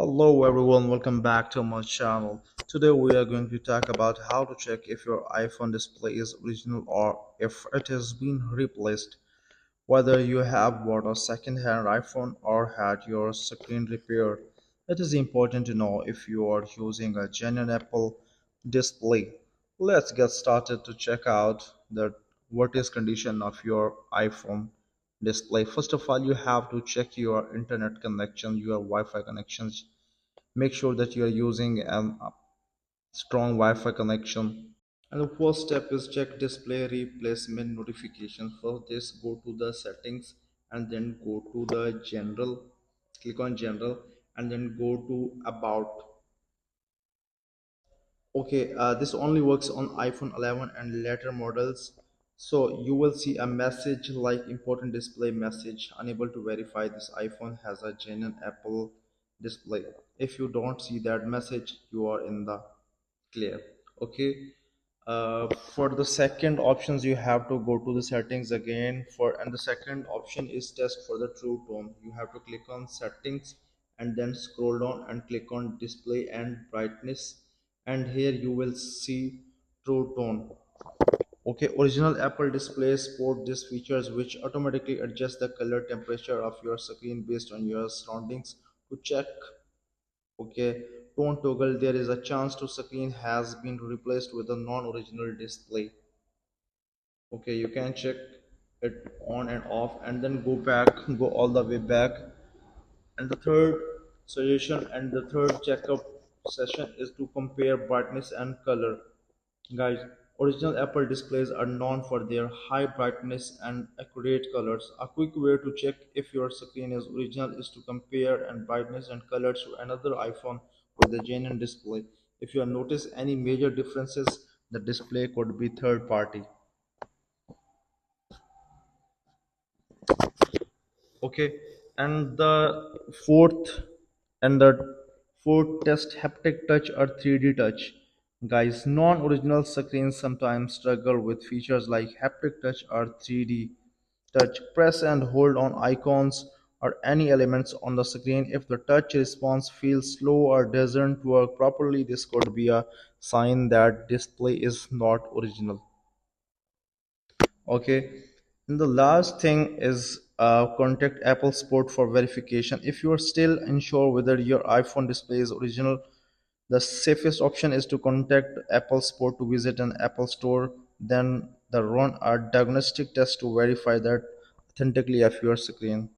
Hello everyone, welcome back to my channel. Today we are going to talk about how to check if your iPhone display is original or if it has been replaced. Whether you have bought a second-hand iPhone or had your screen repaired, it is important to know if you are using a genuine Apple display. Let's get started to check out the what is condition of your iPhone display. First of all, you have to check your internet connection, your Wi-Fi connections. Make sure that you are using a strong Wi-Fi connection. And the first step is check display replacement notification. For this, go to the settings and then go to the general. Click on general and then go to about. Okay, this only works on iPhone 11 and later models. So you will see a message like important display message unable to verify this iPhone has a genuine Apple display. If you don't see that message, you are in the clear. Okay. For the second options, you have to go to the settings again for, and the second option is test for the true tone. You have to click on settings and then scroll down and click on display and brightness, and here you will see true tone. Okay, original Apple displays support these features which automatically adjust the color temperature of your screen based on your surroundings. To check, okay, tone toggle, there is a chance to screen has been replaced with a non-original display. Okay, you can check it on and off and then go back, go all the way back. And the third suggestion and the third checkup session is to compare brightness and color. Guys, original Apple displays are known for their high brightness and accurate colors. A quick way to check if your screen is original is to compare and brightness and colors to another iPhone with a genuine display. If you notice any major differences, the display could be third party. Okay, and the fourth test, haptic touch or 3D touch. Guys, non-original screens sometimes struggle with features like haptic touch or 3D touch. Press and hold on icons or any elements on the screen. If the touch response feels slow or doesn't work properly, this could be a sign that display is not original. Okay, and the last thing is contact Apple support for verification. If you are still unsure whether your iPhone display is original, the safest option is to contact Apple support to visit an Apple store, then the run a diagnostic test to verify that authentically of your screen.